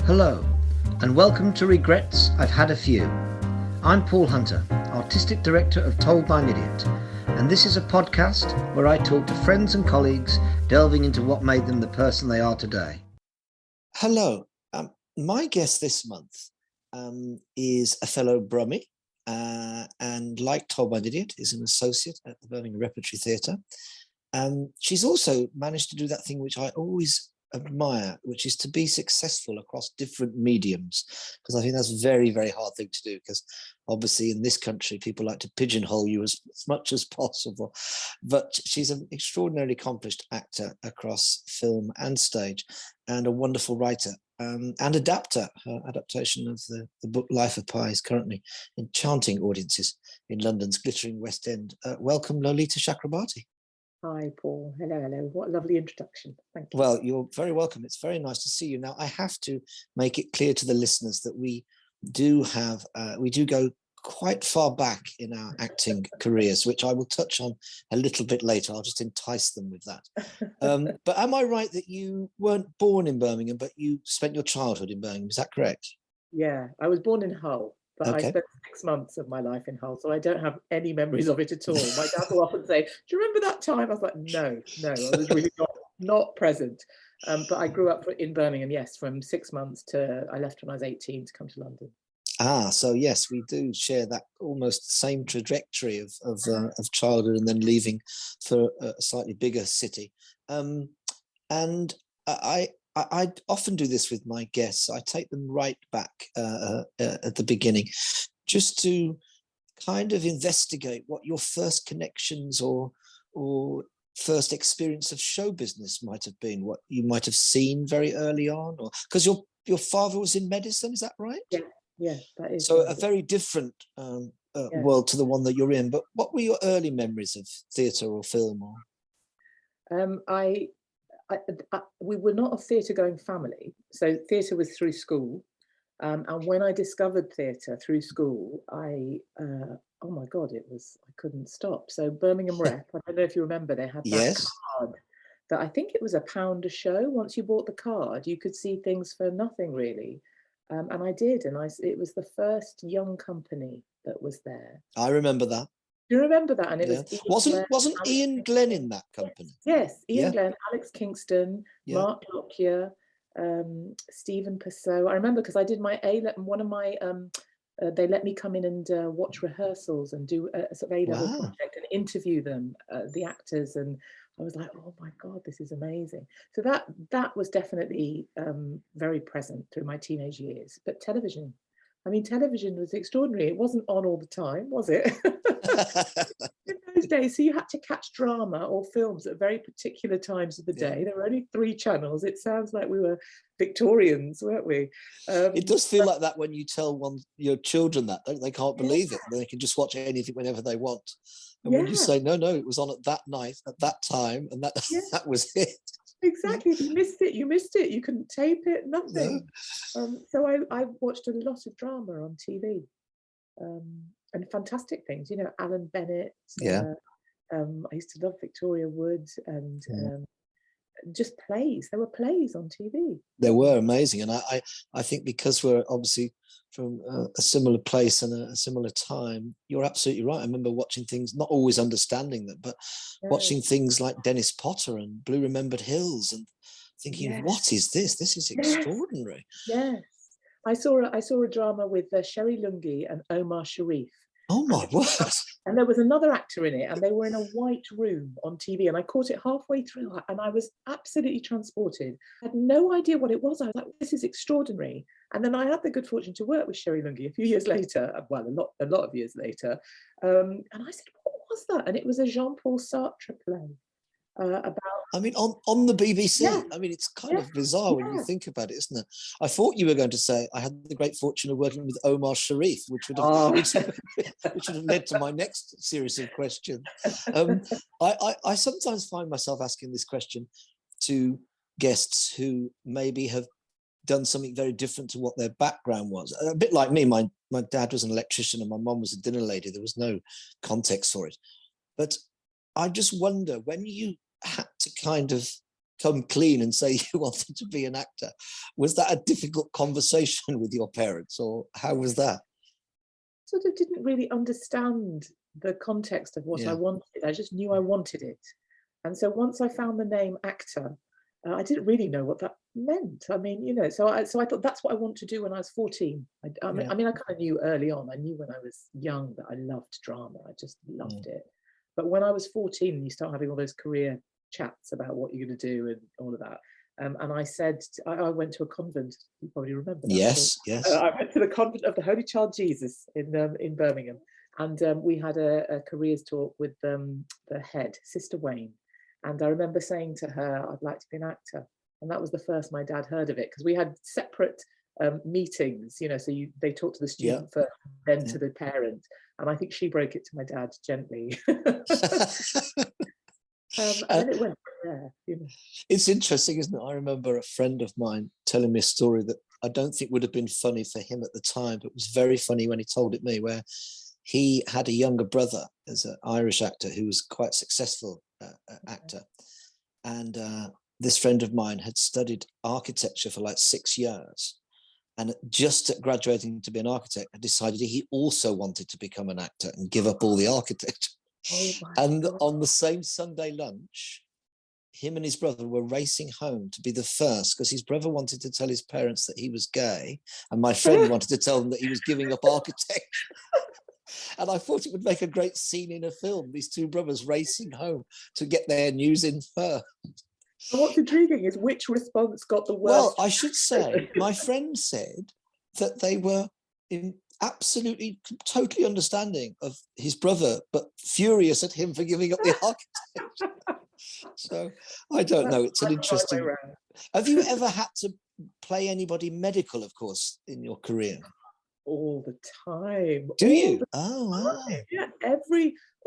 Hello, and welcome to Regrets I've Had a Few. I'm Paul Hunter, Artistic Director of Told by an Idiot, and this is a podcast where I talk to friends and colleagues delving into what made them the person they are today. Hello, my guest this month is a fellow Brummie, and like Told by an Idiot, is an associate at the Birmingham Repertory Theatre. She's also managed to do that thing which I always admire, which is to be successful across different mediums, because I think that's a very, very hard thing to do, because obviously in this country people like to pigeonhole you as much as possible. But she's an extraordinarily accomplished actor across film and stage, and a wonderful writer and adapter. Her adaptation of the book Life of Pi is currently enchanting audiences in London's glittering West End. Welcome, Lolita Chakrabarti. Hi, Paul. Hello, hello. What a lovely introduction. Thank you. Well, you're very welcome. It's very nice to see you. Now, I have to make it clear to the listeners that we do go quite far back in our acting careers, which I will touch on a little bit later. I'll just entice them with that. But am I right that you weren't born in Birmingham, but you spent your childhood in Birmingham? Is that correct? Yeah, I was born in Hull, but Okay. I spent 6 months of my life in Hull, so I don't have any memories of it at all. My dad will often say, "Do you remember that time?" I was like, no, I was really not present. But I grew up in Birmingham, yes, from 6 months to I left when I was 18 to come to London. So yes, we do share that almost same trajectory of childhood and then leaving for a slightly bigger city. And I often do this with my guests. I take them right back at the beginning, just to kind of investigate what your first connections or first experience of show business might have been, what you might have seen very early on, or because your father was in medicine, is that right? Yeah, that is. So right. a very different world to the one that you're in. But what were your early memories of theatre or film? We were not a theatre-going family, so theatre was through school. And when I discovered theatre through school, oh my God, I couldn't stop. So Birmingham Rep, I don't know if you remember, they had that Yes. card that I think it was £1 a show. Once you bought the card, you could see things for nothing really. And I did, and it was the first young company that was there. I remember that. Do you remember that? And it was wasn't Ian Glenn in that company? Yes, Ian Glenn, Alex Kingston, Mark Lockyer, Stephen Purcell. I remember because I did my one of my they let me come in and watch rehearsals and do a sort of A-level project and interview them, the actors, and I was like, oh my God, this is amazing. So that was definitely very present through my teenage years. But television was extraordinary. It wasn't on all the time, was it? In those days, so you had to catch drama or films at very particular times of the day. There were only 3 channels. It sounds like we were Victorians, weren't we? It does feel like that when you tell your children that they can't believe it. They can just watch anything whenever they want. And when you say no, it was on at that night, at that time, and that was it. Exactly. If you missed it, you missed it. You couldn't tape it, nothing. No. So I watched a lot of drama on TV. And fantastic things, Alan Bennett. I used to love Victoria Wood and just plays. There were plays on TV. There were amazing, and I think because we're obviously from a similar place and a similar time, you're absolutely right. I remember watching things, not always understanding them, but watching things like Dennis Potter and Blue Remembered Hills, and thinking, what is this? This is extraordinary. Yes. I saw a drama with Sherry Lungi and Omar Sharif. Oh my word! And there was another actor in it, and they were in a white room on TV, and I caught it halfway through, and I was absolutely transported. I had no idea what it was. I was like, this is extraordinary. And then I had the good fortune to work with Sherry Lungi a few years later, well, a lot of years later. And I said, what was that? And it was a Jean-Paul Sartre play. About on the BBC. It's kind of bizarre when you think about it, isn't it? I thought you were going to say I had the great fortune of working with Omar Sharif, which would have led to my next series of questions. I sometimes find myself asking this question to guests who maybe have done something very different to what their background was. A bit like me, my dad was an electrician and my mum was a dinner lady. There was no context for it. But I just wonder, when you had to kind of come clean and say you wanted to be an actor. Was that a difficult conversation with your parents, or how was that? Sort of didn't really understand the context of what I wanted. I just knew I wanted it. And so once I found the name actor, I didn't really know what that meant. I mean, so I thought that's what I want to do when I was 14. I mean, I kind of knew early on. I knew when I was young that I loved drama. I just loved it. But when I was 14, you start having all those career chats about what you're going to do and all of that. And I said, I went to a convent. You probably remember that. Yes. I went to the convent of the Holy Child Jesus in Birmingham. And we had a careers talk with the head, Sister Wayne. And I remember saying to her, I'd like to be an actor. And that was the first my dad heard of it, because we had separate meetings, so they talked to the student first, then to the parent. And I think she broke it to my dad gently. And then it went from there. It's interesting, isn't it? I remember a friend of mine telling me a story that I don't think would have been funny for him at the time, but was very funny when he told it me, where he had a younger brother as an Irish actor who was quite successful actor. And this friend of mine had studied architecture for like 6 years. And just at graduating to be an architect, had decided he also wanted to become an actor and give up all the architecture. And God. On the same Sunday lunch, him and his brother were racing home to be the first, because his brother wanted to tell his parents that he was gay, and my friend wanted to tell them that he was giving up architecture. And I thought it would make a great scene in a film, these two brothers racing home to get their news in first. And what's intriguing is which response got the worst. Well, I should say, my friend said that they were absolutely, totally understanding of his brother, but furious at him for giving up the architecture. So I don't know. It's an interesting. Have you ever had to play anybody medical, of course, in your career? All the time. Do you? Oh, wow. Yeah,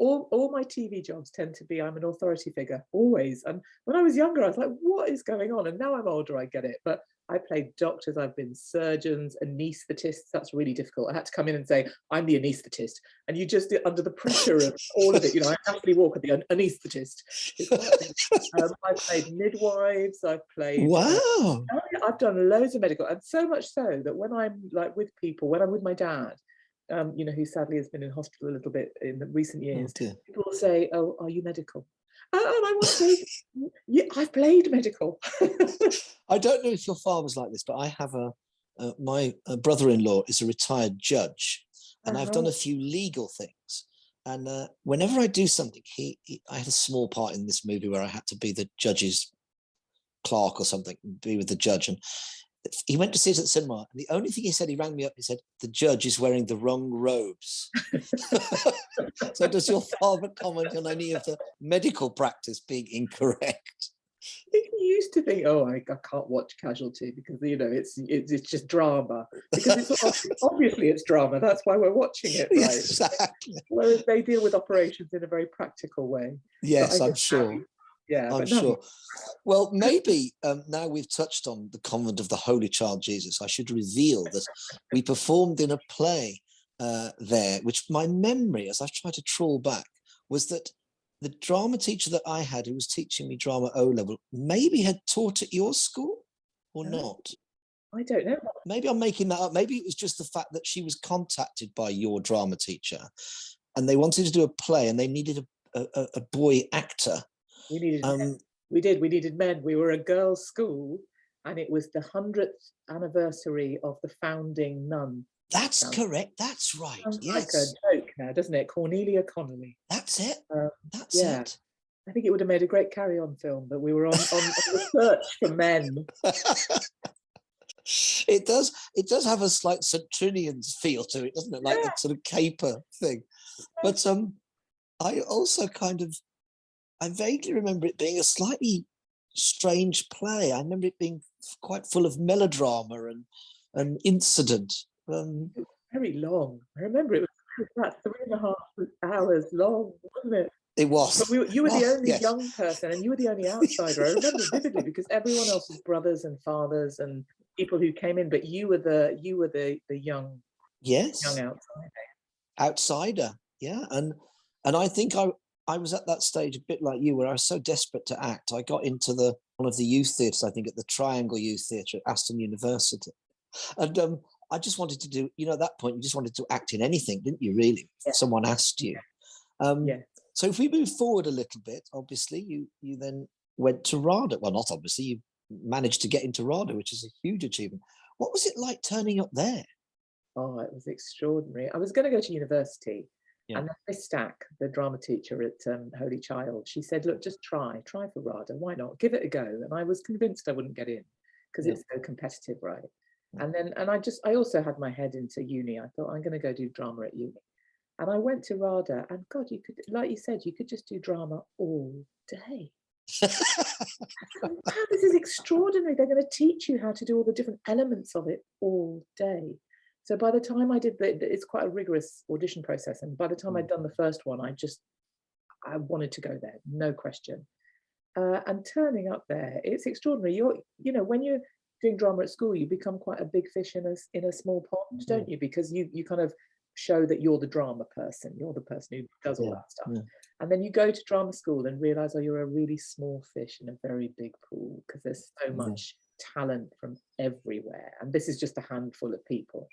all my TV jobs tend to be, I'm an authority figure, always. And when I was younger, I was like, what is going on? And now I'm older, I get it. But I played doctors, I've been surgeons, anaesthetists. That's really difficult. I had to come in and say, I'm the anaesthetist. And you just, under the pressure of all of it, I happily walk at the anaesthetist. I've played midwives, I've played... Wow. I've done loads of medical, and so much so that when I'm with people, when I'm with my dad, who sadly has been in hospital a little bit in the recent years, people will say, oh, are you medical? And I want to say, yeah, I've played medical. I don't know if your father's like this, but I have my brother-in-law is a retired judge, and I've done a few legal things. And whenever I do something, I had a small part in this movie where I had to be the judge's clerk or something, be with the judge. And he went to see it at the cinema, and the only thing he said, he rang me up, he said, the judge is wearing the wrong robes. So does your father comment on any of the medical practice being incorrect? He used to think, oh, I can't watch Casualty because it's just drama. Because obviously it's drama. That's why we're watching it, right? Exactly. Whereas they deal with operations in a very practical way. Yes, I'm sure. Yeah, I'm sure. Well, maybe now we've touched on the Convent of the Holy Child Jesus, I should reveal that we performed in a play there, which my memory, as I've tried to trawl back, was that the drama teacher that I had, who was teaching me drama O-level, maybe had taught at your school or not. I don't know. Maybe I'm making that up. Maybe it was just the fact that she was contacted by your drama teacher and they wanted to do a play and they needed a boy actor. We needed men. We needed men. We were a girls' school, and it was the 100th anniversary of the founding nun. That's correct. That's right. Sounds yes. like a joke now, doesn't it? Cornelia Connolly. That's it. That's it. I think it would have made a great carry-on film, but we were on the search for men. It does have a slight Centrinians feel to it, doesn't it? Like that sort of caper thing. But I also I vaguely remember it being a slightly strange play. I remember it being quite full of melodrama and incident. Very long. I remember it was about 3.5 hours long, wasn't it? It was. But you were the only young person, and you were the only outsider. I remember vividly because everyone else was brothers and fathers and people who came in, but you were the young outsider. Outsider, yeah. And I think I was at that stage a bit like you, where I was so desperate to act. I got into the of the youth theatres, I think, at the Triangle Youth Theatre at Aston University. And I just wanted to do, at that point, you just wanted to act in anything, didn't you, really? Yeah. If someone asked you. Yeah. So if we move forward a little bit, obviously, you then went to RADA. Well, not obviously, you managed to get into RADA, which is a huge achievement. What was it like turning up there? Oh, it was extraordinary. I was going to go to university. Yeah. And then Miss Stack, the drama teacher at Holy Child, she said, look, just try for RADA. Why not? Give it a go. And I was convinced I wouldn't get in because it's so competitive, right? And then, I also had my head into uni. I thought, I'm going to go do drama at uni. And I went to RADA, and God, you could, like you said, you could just do drama all day. Wow, this is extraordinary. They're going to teach you how to do all the different elements of it all day. So by the time I did it's quite a rigorous audition process. And by the time I'd done the first one, I wanted to go there, no question. And turning up there, it's extraordinary. When you're doing drama at school, you become quite a big fish in a small pond, don't you? Because you kind of show that you're the drama person. You're the person who does all that stuff. Yeah. And then you go to drama school and realize, you're a really small fish in a very big pool, because there's so much talent from everywhere. And this is just a handful of people.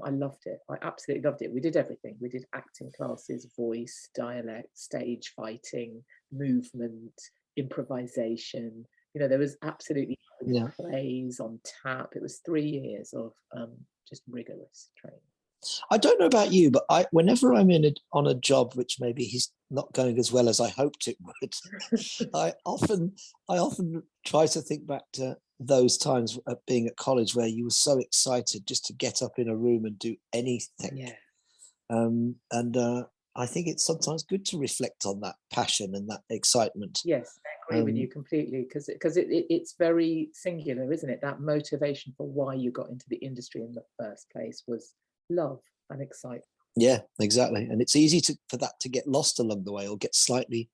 I loved it. I absolutely loved it. We did everything. We did acting classes, voice, dialect, stage fighting, movement, improvisation. There was absolutely plays on tap. It was 3 years of just rigorous training. I don't know about you, but whenever I'm on a job which maybe he's not going as well as I hoped it would, I often try to think back to those times of being at college where you were so excited just to get up in a room and do anything. Yeah. I think it's sometimes good to reflect on that passion and that excitement. Yes, I agree with you completely, because it's very singular, isn't it? That motivation for why you got into the industry in the first place was love and excitement. Yeah, exactly. And it's easy for that to get lost along the way, or get slightly,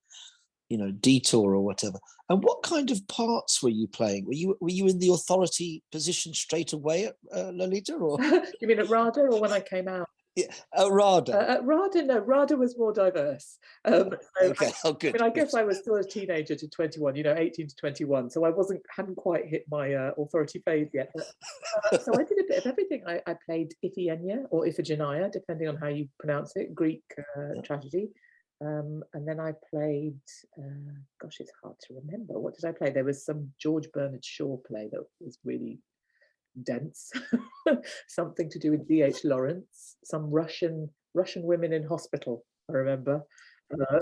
detour or whatever. And what kind of parts were you playing? Were you in the authority position straight away at Lolita, or you mean at RADA, or when I came out? Yeah, at RADA. At RADA, no, RADA was more diverse. Okay, good. I guess I was still a teenager to 21, 18 to 21, so I hadn't quite hit my authority phase yet. But, so I did a bit of everything. I played Iphigenia or Iphigenia, depending on how you pronounce it, Greek tragedy. And then I played, gosh, it's hard to remember. What did I play? There was some George Bernard Shaw play that was really dense, something to do with D.H. Lawrence, some Russian women in hospital, I remember,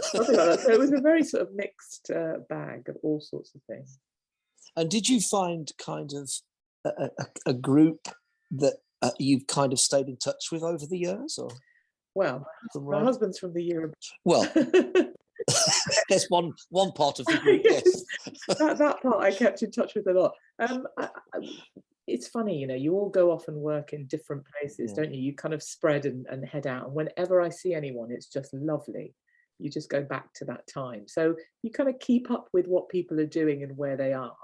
something like that. So it was a very sort of mixed bag of all sorts of things. And did you find kind of a group that you've kind of stayed in touch with over the years, or? Well, my husband's from the year. Well, there's one part of the group. Yes, that part I kept in touch with a lot. It's funny, you all go off and work in different places, don't you? You kind of spread and head out. And whenever I see anyone, it's just lovely. You just go back to that time. So you kind of keep up with what people are doing and where they are.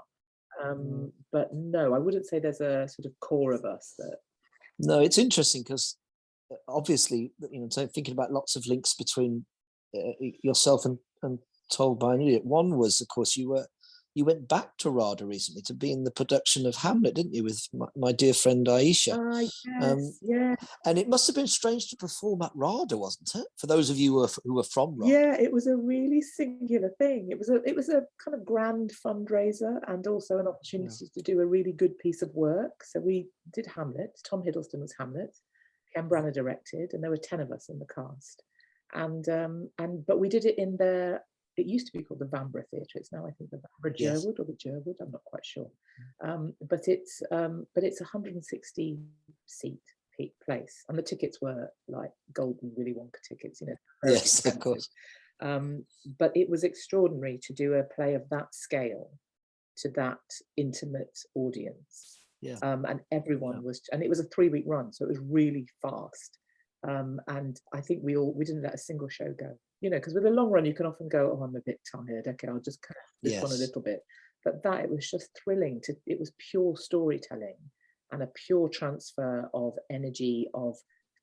But no, I wouldn't say there's a sort of core of us that. No, it's interesting because obviously, so thinking about lots of links between yourself and Told by an Idiot. One was, of course, you went back to RADA recently to be in the production of Hamlet, didn't you, with my dear friend Aisha? Yes, And it must have been strange to perform at RADA, wasn't it? For those of you who were from RADA. Yeah, it was a really singular thing. It was a kind of grand fundraiser, and also an opportunity to do a really good piece of work. So we did Hamlet. Tom Hiddleston was Hamlet. Ken Branagh directed, and there were 10 of us in the cast. But we did it in it used to be called the Vanbrugh Theatre. It's now, I think, the Vanbrugh Jerwood or the Jerwood. I'm not quite sure. But it's a 160 seat place, and the tickets were like golden Willy Wonka tickets. Yes, of course. But it was extraordinary to do a play of that scale to that intimate audience. Yeah. And everyone was, and it was a 3-week run, so it was really fast. And I think we didn't let a single show go, because with a long run you can often go, oh, I'm a bit tired, okay, I'll just cut this one a little bit. But it was just thrilling it was pure storytelling and a pure transfer of energy of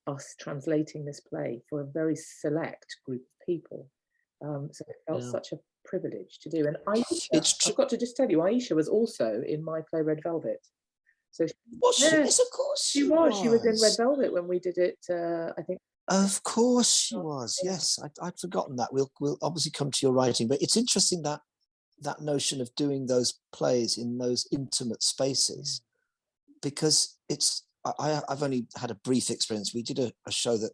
us translating this play for a very select group of people. So it felt such a privilege to do. And Aisha, It's true. I've got to just tell you, Aisha was also in my play Red Velvet. So Yes, of course she was. She was in Red Velvet when we did it. I think. Of course she was. Yes, I'd forgotten that. We'll obviously come to your writing, but it's interesting that notion of doing those plays in those intimate spaces, because I've only had a brief experience. We did a show that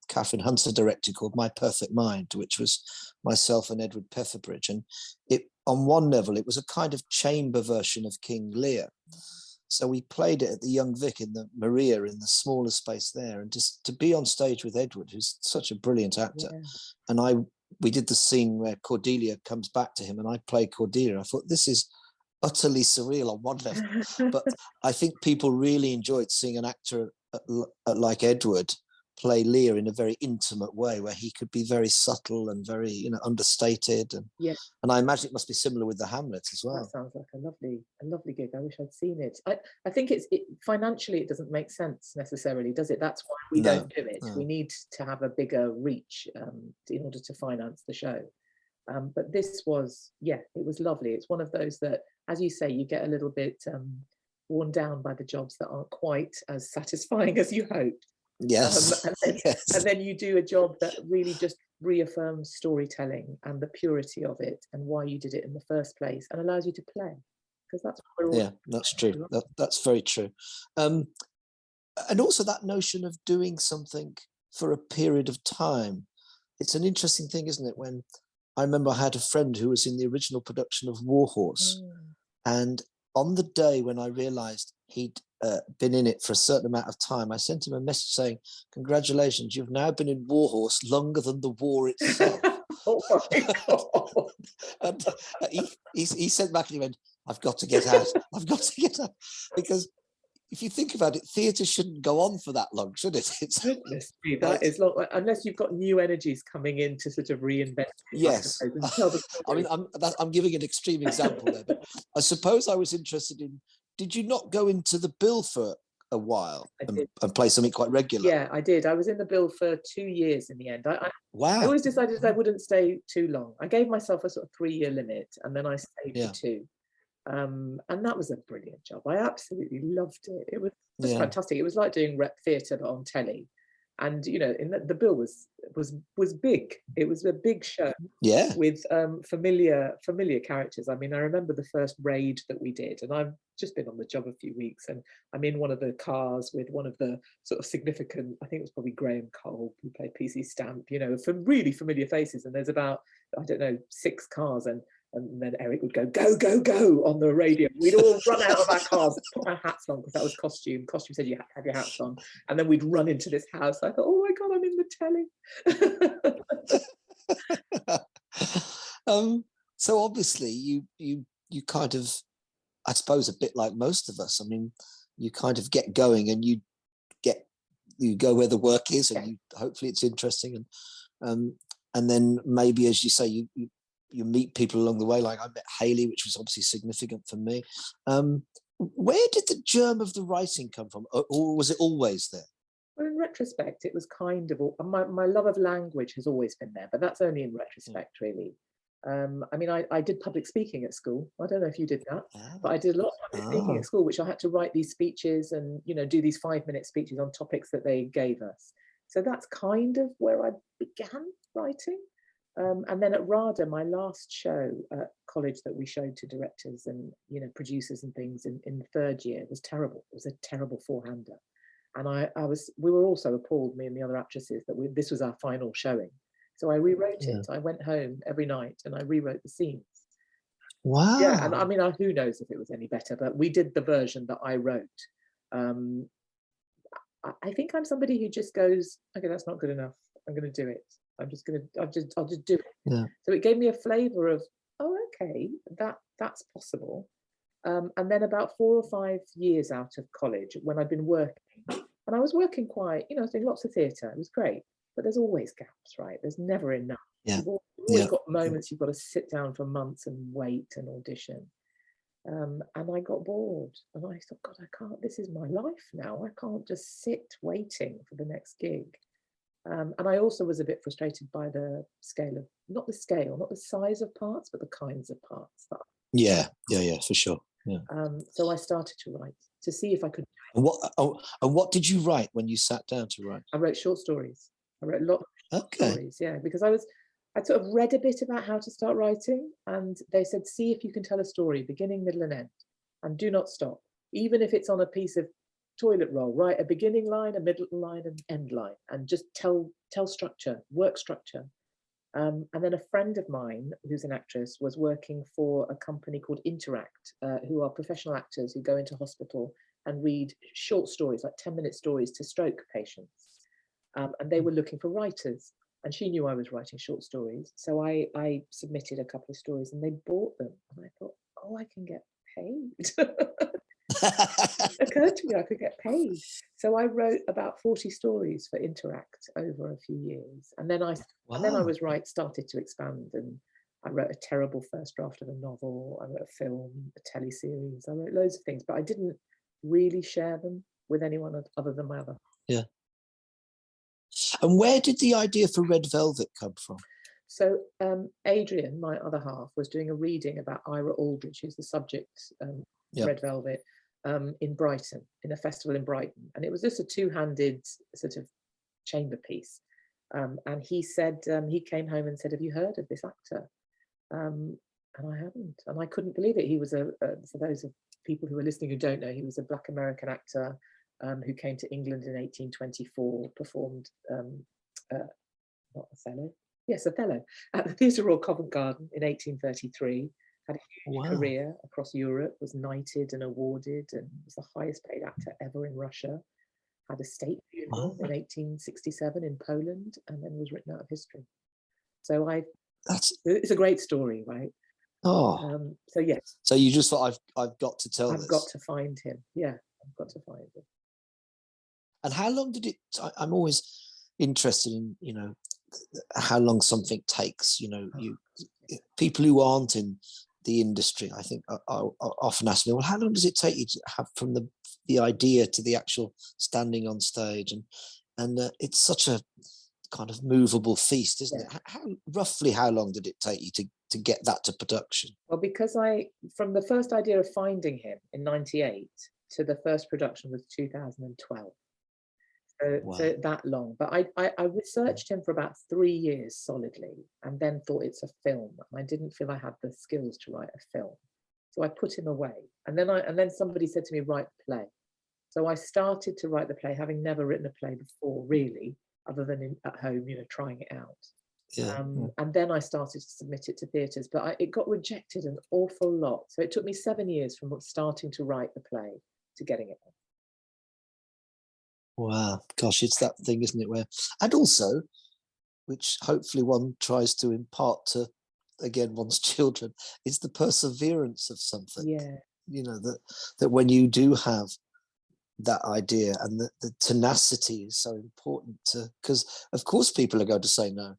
Catherine Hunter directed called My Perfect Mind, which was myself and Edward Petherbridge, and it, on one level, it was a kind of chamber version of King Lear. So we played it at the Young Vic in the Maria, in the smaller space there, and just to be on stage with Edward, who's such a brilliant actor, and we did the scene where Cordelia comes back to him, and I play Cordelia. I thought, this is utterly surreal on one level, but I think people really enjoyed seeing an actor like Edward play Lear in a very intimate way, where he could be very subtle and very, understated, and I imagine it must be similar with the Hamlet as well. That sounds like a lovely gig. I wish I'd seen it. I think financially it doesn't make sense necessarily, does it? That's why we don't do it. We need to have a bigger reach in order to finance the show. But this was, it was lovely. It's one of those that, as you say, you get a little bit worn down by the jobs that aren't quite as satisfying as you hoped. Yes. And then you do a job that really just reaffirms storytelling and the purity of it and why you did it in the first place, and allows you to play, because that's what we're all that's true. That's very true. And also that notion of doing something for a period of time. It's an interesting thing, isn't it? When I remember I had a friend who was in the original production of Warhorse, and on the day when I realized he'd been in it for a certain amount of time, I sent him a message saying, "Congratulations, you've now been in Warhorse longer than the war itself." Oh my God. And he sent back and he went, "I've got to get out. I've got to get out." Because if you think about it, theatre shouldn't go on for that long, should it? Goodness me, that is long, unless you've got new energies coming in to sort of reinvent it. Yes. I mean, I'm giving an extreme example there, but I suppose I was interested in, did you not go into the Bill for a while and play something quite regular? Yeah, I did. I was in the Bill for 2 years in the end. Wow. I always decided I wouldn't stay too long. I gave myself a sort of 3-year limit, and then I stayed for 2. And that was a brilliant job. I absolutely loved it. It was just fantastic. It was like doing rep theatre but on telly. And in the Bill was big. It was a big show with familiar characters. I mean, I remember the first raid that we did, and I've just been on the job a few weeks, and I'm in one of the cars with one of the sort of significant, I think it was probably Graham Cole, who played PC Stamp, for really familiar faces. And there's about, I don't know, 6 cars, and then Eric would go, "Go, go, go" on the radio. We'd all run out of our cars, put our hats on, because that was costume. Costume said you had to have your hats on. And then we'd run into this house. I thought, oh my God, I'm in the telly. So obviously you kind of, I suppose, a bit like most of us, I mean, you kind of get going and you go where the work is, and hopefully it's interesting. And then maybe, as you say, you meet people along the way. Like I met Hayley, which was obviously significant for me. Where did the germ of the writing come from, or was it always there? Well, in retrospect, it was kind of, my love of language has always been there, but that's only in retrospect, really. I mean, I did public speaking at school. I don't know if you did that, but I did a lot of public speaking at school, which I had to write these speeches and, do these 5-minute speeches on topics that they gave us. So that's kind of where I began writing. And then at RADA, my last show at college that we showed to directors and producers and things in the 3rd year was terrible. It was a terrible 4-hander, and we were also appalled, me and the other actresses, that this was our final showing. So I rewrote it. I went home every night and I rewrote the scenes. Wow. Yeah, and I mean, who knows if it was any better, but we did the version that I wrote. I think I'm somebody who just goes, okay, that's not good enough. I'm going to do it. I'll just do it. Yeah. So it gave me a flavour of, oh, okay, that's possible. And then about 4 or 5 years out of college, when I'd been working, and I was working quite, I was doing lots of theatre. It was great, but there's always gaps, right? There's never enough. Yeah. You've always got moments you've got to sit down for months and wait and audition. And I got bored, and I thought, God, I can't. This is my life now. I can't just sit waiting for the next gig. And I also was a bit frustrated by the scale of, not the size of parts, but the kinds of parts. Yeah, for sure. Yeah. So I started to write to see if I could. And what did you write when you sat down to write? I wrote short stories. I wrote a lot of stories, yeah, because I'd sort of read a bit about how to start writing, and they said, see if you can tell a story, beginning, middle, and end, and do not stop. Even if it's on a piece of toilet roll, write a beginning line, a middle line, and end line, and just tell structure, work structure. And then a friend of mine, who's an actress, was working for a company called Interact, who are professional actors who go into hospital and read short stories, like 10-minute stories, to stroke patients. And they were looking for writers. And she knew I was writing short stories. So I submitted a couple of stories and they bought them. And I thought, oh, I can get paid. It occurred to me I could get paid. So I wrote about 40 stories for Interact over a few years. And then I started to expand, and I wrote a terrible first draft of a novel. I wrote a film, a teleseries. I wrote loads of things, but I didn't really share them with anyone other than my other. Yeah. And where did the idea for Red Velvet come from? So Adrian, my other half, was doing a reading about Ira Aldridge, who's the subject, Red Velvet, in Brighton, in a festival in Brighton. And it was just a two-handed sort of chamber piece. And he said, he came home and said, have you heard of this actor? And I hadn't. And I couldn't believe it. He was for those of people who are listening who don't know, he was a Black American actor who came to England in 1824, performed, not Othello, yes, Othello, at the Theatre Royal Covent Garden in 1833, had a huge career across Europe, was knighted and awarded, and was the highest paid actor ever in Russia, had a state funeral in 1867 in Poland, and then was written out of history. So it's a great story, right? Oh. So yes. So you just thought, I've got to tell this. I've got to find him. Yeah, I've got to find him. And how long did it? I'm always interested in, how long something takes. People who aren't in the industry, I think, are often ask me, well, how long does it take you to have from the idea to the actual standing on stage? And it's such a kind of movable feast, isn't it? Roughly how long did it take you to get that to production? Well, because from the first idea of finding him in 98 to the first production was 2012. So that long. But I researched him for about 3 years solidly, and then thought it's a film. I didn't feel I had the skills to write a film. So I put him away. And then somebody said to me, write the play. So I started to write the play, having never written a play before, really, other than at home, trying it out. And then I started to submit it to theatres, but it got rejected an awful lot. So it took me 7 years from starting to write the play to getting it on. Wow, gosh, it's that thing, isn't it? And also, which hopefully one tries to impart to, again, one's children, is the perseverance of something. Yeah. That when you do have that idea, and the tenacity is so important because of course people are going to say no.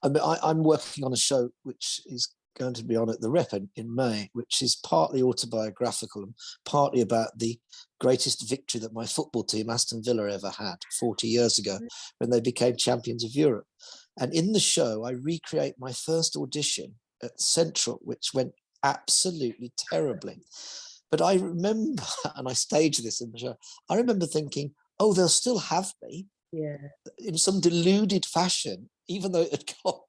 I'm working on a show which is going to be on at the Rep in May, which is partly autobiographical and partly about the greatest victory that my football team, Aston Villa, ever had 40 years ago when they became champions of Europe. And in the show, I recreate my first audition at Central, which went absolutely terribly. But I remember, and I staged this in the show, I remember thinking, oh, they'll still have me. Yeah. In some deluded fashion, even though it had got,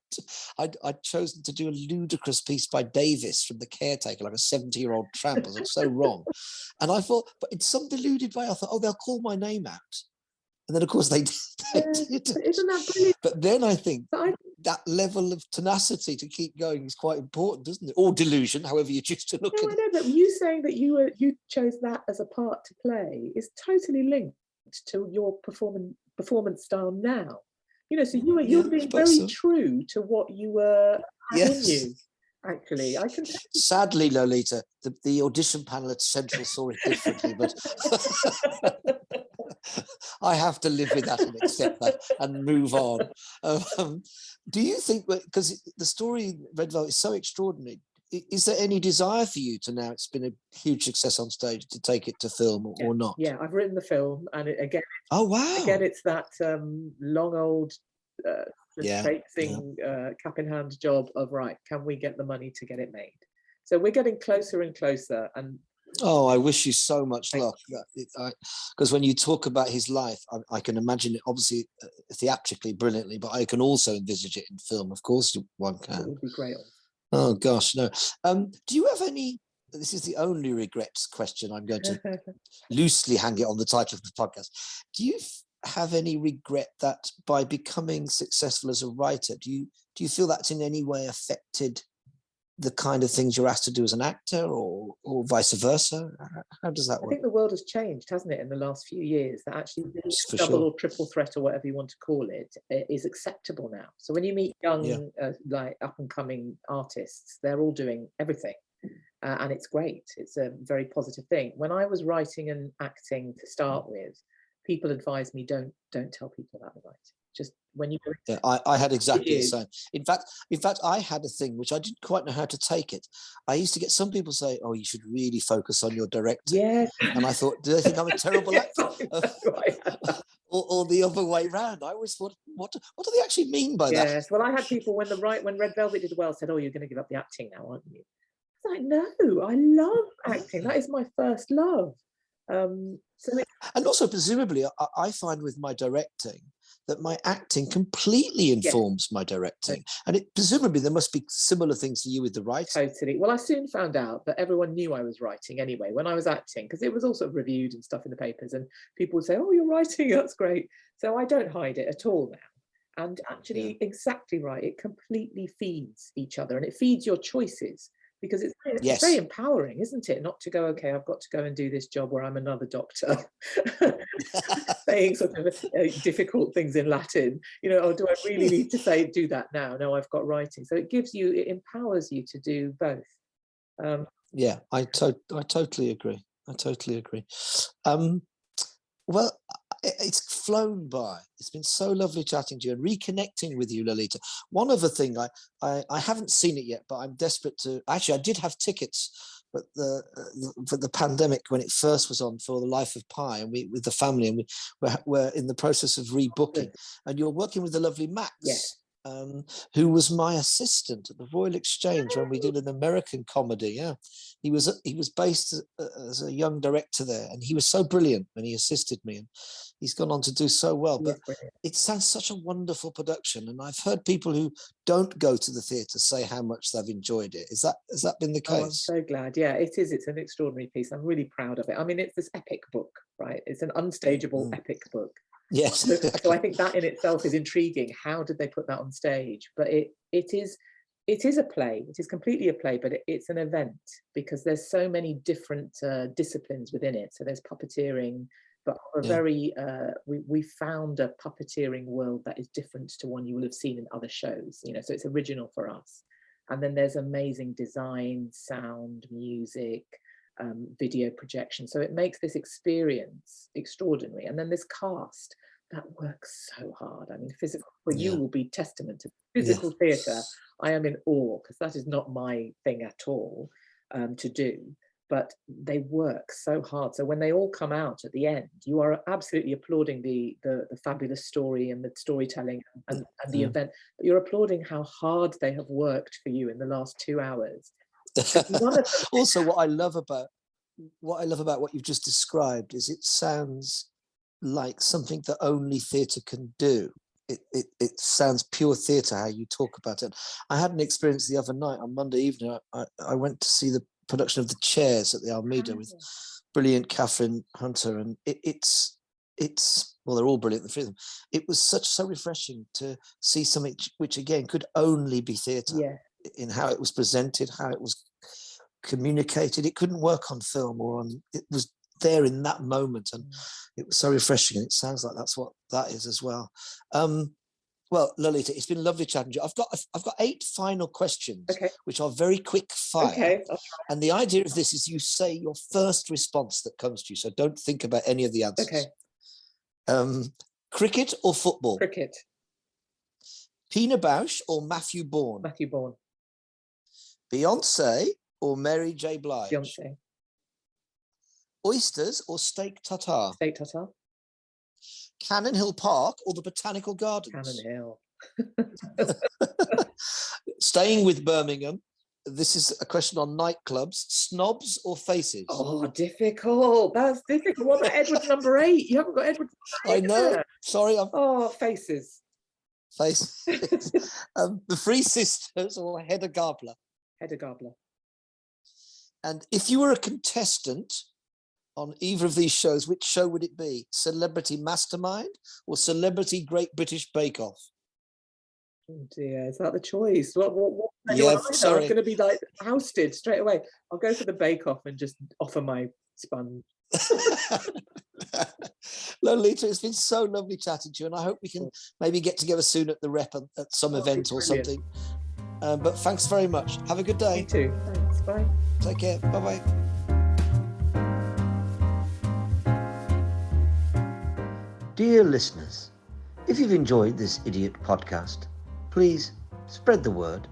I'd chosen to do a ludicrous piece by Davis from The Caretaker, like a 70-year-old tramp. I was like, so wrong. And I thought, but in some deluded way, I thought, oh, they'll call my name out. And then, of course, they did. Isn't that brilliant? But then I think that level of tenacity to keep going is quite important, isn't it? Or delusion, however you choose to look at it. I know, but you saying that you chose that as a part to play is totally linked to your performance style now. So you're being very true to what you were in you. Actually, I can. Sadly, Lolita, the audition panel at Central saw it differently, but I have to live with that and accept that and move on. Do you think, because the story Red Velvet is so extraordinary, is there any desire for you to, now it's been a huge success on stage, to take it to film or not? Yeah, I've written the film, and again, Oh wow! Again, it's that long old Yeah, traipsing cap in hand job of, right, can we get the money to get it made? So we're getting closer and closer. And oh, I wish you so much luck. Because when you talk about his life, I can imagine it obviously theatrically brilliantly, but I can also envisage it in film. Of course, one can. It would be great. Oh gosh, no. Do you have any? This is the only regrets question. I'm going to loosely hang it on the title of the podcast. Do you have any regret that by becoming successful as a writer, do you feel that's in any way affected the kind of things you're asked to do as an actor, or vice versa? How does that work? I think the world has changed, hasn't it, in the last few years, that actually double or triple threat, or whatever you want to call it, is acceptable now. So when you meet young, like up and coming artists, they're all doing everything. And it's great. It's a very positive thing. When I was writing and acting to start with, people advised me, don't tell people about the writing. Just when you... Yeah, I had exactly the same. In fact, I had a thing which I didn't quite know how to take it. I used to get some people say, "Oh, you should really focus on your directing." Yeah. And I thought, do they think I'm a terrible actor? or the other way around. I always thought, what do they actually mean by that? Yes. Well, I had people when Red Velvet did well said, "Oh, you're going to give up the acting now, aren't you?" Like, no, I love acting. That is my first love. And also, presumably, I find with my directing that my acting completely informs my directing. And presumably there must be similar things to you with the writing. Totally. Well, I soon found out that everyone knew I was writing anyway when I was acting, because it was all sort of reviewed and stuff in the papers, and people would say, "Oh, you're writing, that's great." So I don't hide it at all now. And actually, exactly right, it completely feeds each other, and it feeds your choices. Because it's very empowering, isn't it? Not to go, okay, I've got to go and do this job where I'm another doctor saying sort of difficult things in Latin, or do I really need to do that now? No, I've got writing. So it empowers you to do both. Yeah, I totally agree. Well, it's flown by. It's been so lovely chatting to you and reconnecting with you, Lolita. One other thing, I haven't seen it yet, but I'm desperate to. Actually, I did have tickets, but for the pandemic when it first was on, for The Life of Pi, and we with the family, and we're in the process of rebooking. And you're working with the lovely Max. Yes. Who was my assistant at the Royal Exchange when we did an American comedy. Yeah, he was based as a young director there, and he was so brilliant when he assisted me, and he's gone on to do so well. But it sounds such a wonderful production, and I've heard people who don't go to the theatre say how much they've enjoyed it. Has that been the case? Oh, I'm so glad. Yeah, it is. It's an extraordinary piece. I'm really proud of it. I mean, it's this epic book, right? It's an unstageable epic book. Yes. So I think that in itself is intriguing. How did they put that on stage? But it is a play. It is completely a play, but it's an event, because there's so many different disciplines within it. So there's puppeteering, but we found a puppeteering world that is different to one you will have seen in other shows. So it's original for us. And then there's amazing design, sound, music, video projection. So it makes this experience extraordinary. And then this cast that works so hard. I mean, physical, you will be testament to physical theatre. I am in awe, because that is not my thing at all to do. But they work so hard. So when they all come out at the end, you are absolutely applauding the fabulous story and the storytelling and the event. But you're applauding how hard they have worked for you in the last 2 hours. Also, what I love about what you've just described is it sounds like something that only theatre can do. It sounds pure theatre how you talk about it. I had an experience the other night on Monday evening. I went to see the production of The Chairs at the Almeida with brilliant Catherine Hunter, and it's well, they're all brilliant, the three of them. It was so refreshing to see something which again could only be theatre in how it was presented, how it was communicated. It couldn't work on film it was there in that moment, and it was so refreshing, and it sounds like that's what that is as well. Well, Lolita, it's been lovely chatting to you. I've got 8 final questions, which are very quick fire. And the idea of this is you say your first response that comes to you, so don't think about any of the answers. Cricket or football? Cricket. Pina Bausch or Matthew Bourne? Matthew Bourne. Beyonce or Mary J. Blige? Beyonce. Oysters or steak tartare? Steak tartare. Cannon Hill Park or the Botanical Gardens? Cannon Hill. Staying with Birmingham, this is a question on nightclubs. Snobs or faces? Oh, difficult. That's difficult. What about Edward's number 8? You haven't got Edward's I know. there. Sorry. Oh, faces. Faces. The Three Sisters or Hedda Gabler? Hedda Gabler. And if you were a contestant on either of these shows, which show would it be? Celebrity Mastermind or Celebrity Great British Bake Off? Oh dear, is that the choice? What Yeah, I'm sorry. going to be like ousted straight away. I'll go for the Bake Off and just offer my sponge. Lolita, it's been so lovely chatting to you, and I hope we can maybe get together soon at the rep at some event or something. But thanks very much. Have a good day. You too. Thanks. Bye. Take care. Bye-bye. Dear listeners, if you've enjoyed this idiot podcast, please spread the word